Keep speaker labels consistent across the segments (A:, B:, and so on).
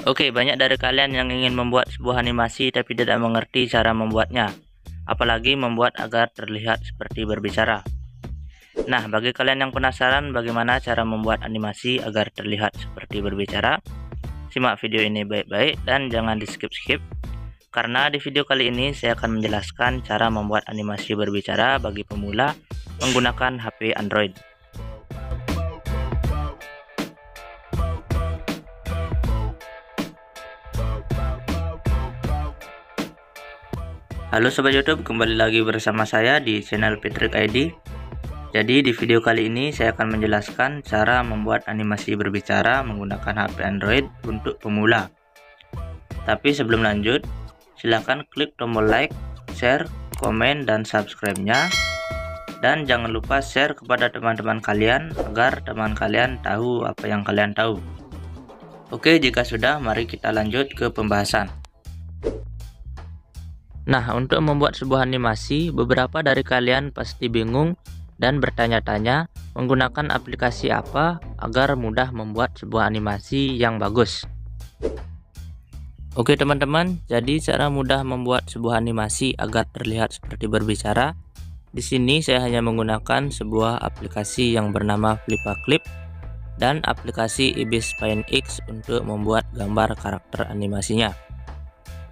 A: Oke, banyak dari kalian yang ingin membuat sebuah animasi tapi tidak mengerti cara membuatnya, apalagi membuat agar terlihat seperti berbicara. Nah, bagi kalian yang penasaran bagaimana cara membuat animasi agar terlihat seperti berbicara, simak video ini baik-baik dan jangan di skip-skip, karena di video kali ini saya akan menjelaskan cara membuat animasi berbicara bagi pemula menggunakan HP Android. Halo Sobat YouTube, kembali lagi bersama saya di channel Patrick ID. Jadi di video kali ini saya akan menjelaskan cara membuat animasi berbicara menggunakan HP Android untuk pemula. Tapi sebelum lanjut, silahkan klik tombol like, share, komen, dan subscribe-nya. Dan jangan lupa share kepada teman-teman kalian agar teman kalian tahu apa yang kalian tahu. Oke, jika sudah, mari kita lanjut ke pembahasan. Nah, untuk membuat sebuah animasi, beberapa dari kalian pasti bingung dan bertanya-tanya menggunakan aplikasi apa agar mudah membuat sebuah animasi yang bagus. Oke teman-teman, jadi cara mudah membuat sebuah animasi agar terlihat seperti berbicara. Di sini saya hanya menggunakan sebuah aplikasi yang bernama Flipaclip dan aplikasi Ibis Paint X untuk membuat gambar karakter animasinya.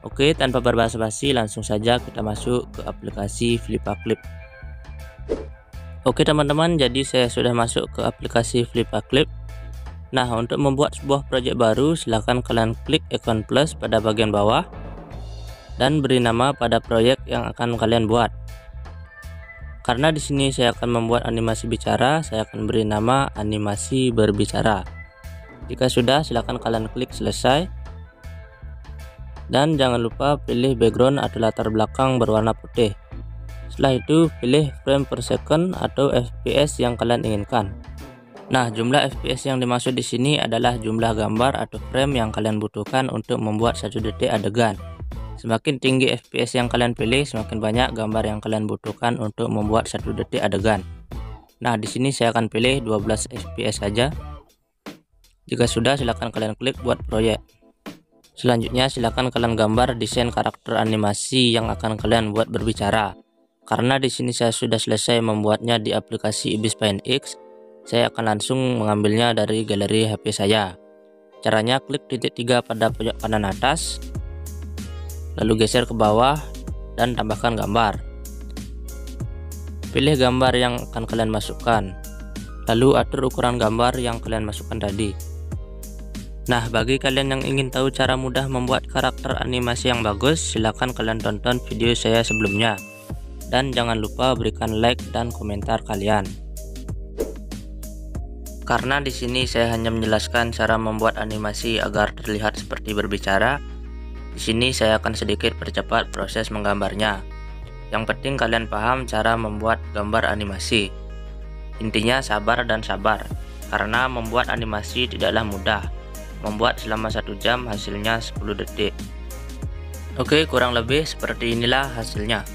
A: Oke, tanpa berbasa-basi langsung saja kita masuk ke aplikasi Flipaclip. Oke teman-teman, jadi saya sudah masuk ke aplikasi Flipaclip. Nah, untuk membuat sebuah proyek baru, silahkan kalian klik ikon plus pada bagian bawah dan beri nama pada proyek yang akan kalian buat. Karena di sini saya akan membuat animasi bicara, saya akan beri nama animasi berbicara. Jika sudah, silahkan kalian klik selesai. Dan jangan lupa pilih background atau latar belakang berwarna putih. Setelah itu pilih frame per second atau FPS yang kalian inginkan. Nah, jumlah FPS yang dimaksud di sini adalah jumlah gambar atau frame yang kalian butuhkan untuk membuat 1 detik adegan. Semakin tinggi FPS yang kalian pilih, semakin banyak gambar yang kalian butuhkan untuk membuat 1 detik adegan. Nah, di sini saya akan pilih 12 FPS saja. Jika sudah, silakan kalian klik buat proyek. Selanjutnya silakan kalian gambar desain karakter animasi yang akan kalian buat berbicara. Karena di sini saya sudah selesai membuatnya di aplikasi Ibis Paint X, saya akan langsung mengambilnya dari galeri HP saya. Caranya klik titik 3 pada pojok kanan atas, lalu geser ke bawah dan tambahkan gambar. Pilih gambar yang akan kalian masukkan, lalu atur ukuran gambar yang kalian masukkan tadi. Nah, bagi kalian yang ingin tahu cara mudah membuat karakter animasi yang bagus, silahkan kalian tonton video saya sebelumnya. Dan jangan lupa berikan like dan komentar kalian. Karena di sini saya hanya menjelaskan cara membuat animasi agar terlihat seperti berbicara, di sini saya akan sedikit percepat proses menggambarnya. Yang penting kalian paham cara membuat gambar animasi. Intinya sabar dan sabar, karena membuat animasi tidaklah mudah. Membuat selama 1 jam hasilnya 10 detik. Oke, kurang lebih seperti inilah hasilnya.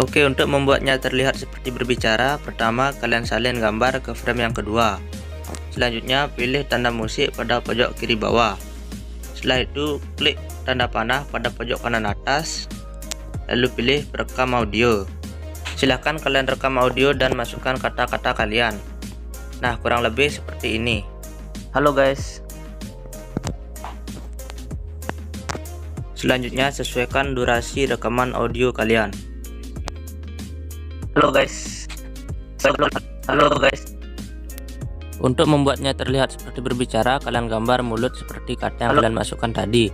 A: Oke, untuk membuatnya terlihat seperti berbicara, pertama kalian salin gambar ke frame yang kedua. Selanjutnya pilih tanda musik pada pojok kiri bawah. Setelah itu klik tanda panah pada pojok kanan atas, lalu pilih rekam audio. Silahkan kalian rekam audio dan masukkan kata-kata kalian. Nah, kurang lebih seperti ini. Halo guys. Selanjutnya sesuaikan durasi rekaman audio kalian. Halo guys. Halo guys. Untuk membuatnya terlihat seperti berbicara, kalian gambar mulut seperti kata yang kalian masukkan tadi.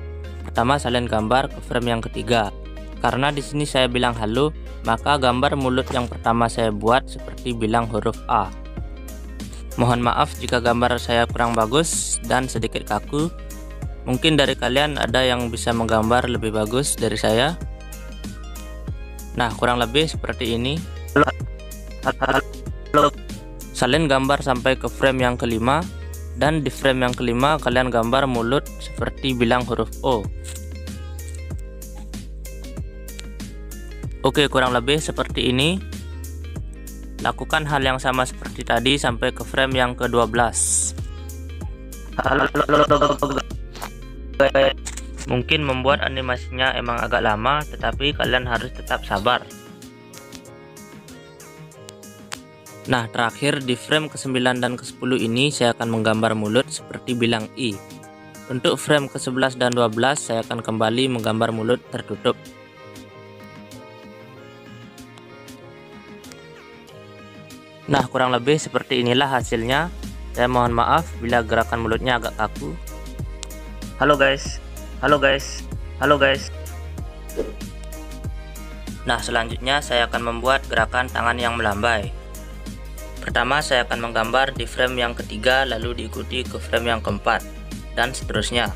A: Pertama salin gambar ke frame yang ketiga. Karena di sini saya bilang halo, maka gambar mulut yang pertama saya buat seperti bilang huruf A. Mohon maaf jika gambar saya kurang bagus dan sedikit kaku. Mungkin dari kalian ada yang bisa menggambar lebih bagus dari saya. Nah, kurang lebih seperti ini. Salin gambar sampai ke frame yang kelima, dan di frame yang kelima kalian gambar mulut seperti bilang huruf O. Oke, kurang lebih seperti ini. Lakukan hal yang sama seperti tadi sampai ke frame yang ke-12. Mungkin membuat animasinya emang agak lama, tetapi kalian harus tetap sabar. Nah, terakhir di frame ke-9 dan ke-10 ini saya akan menggambar mulut seperti bilang I. Untuk frame ke-11 dan 12 saya akan kembali menggambar mulut tertutup. Nah, kurang lebih seperti inilah hasilnya. Saya mohon maaf bila gerakan mulutnya agak kaku. Halo guys. Halo guys. Halo guys. Nah, selanjutnya saya akan membuat gerakan tangan yang melambai. Pertama saya akan menggambar di frame yang ketiga, lalu diikuti ke frame yang keempat, dan seterusnya.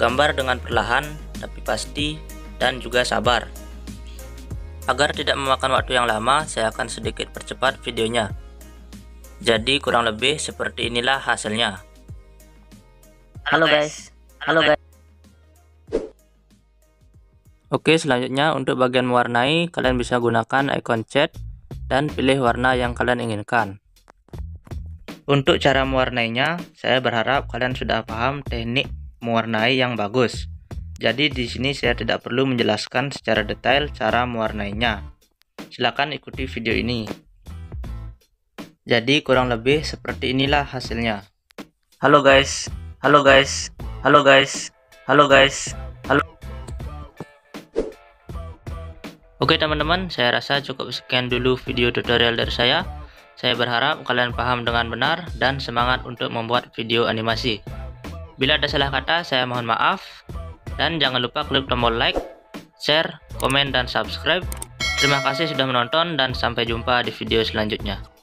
A: Gambar dengan perlahan, tapi pasti, dan juga sabar. Agar tidak memakan waktu yang lama, saya akan sedikit percepat videonya. Jadi kurang lebih seperti inilah hasilnya. Halo guys. Halo guys. Oke, selanjutnya untuk bagian mewarnai, kalian bisa gunakan icon chat dan pilih warna yang kalian inginkan. Untuk cara mewarnainya, saya berharap kalian sudah paham teknik mewarnai yang bagus. Jadi di sini saya tidak perlu menjelaskan secara detail cara mewarnainya. Silahkan ikuti video ini. Jadi kurang lebih seperti inilah hasilnya. Halo guys. Halo guys. Halo guys. Halo guys. Halo. Oke teman-teman, saya rasa cukup sekian dulu video tutorial dari saya. Saya berharap kalian paham dengan benar dan semangat untuk membuat video animasi. Bila ada salah kata, saya mohon maaf. Dan jangan lupa klik tombol like, share, komen, dan subscribe. Terima kasih sudah menonton dan sampai jumpa di video selanjutnya.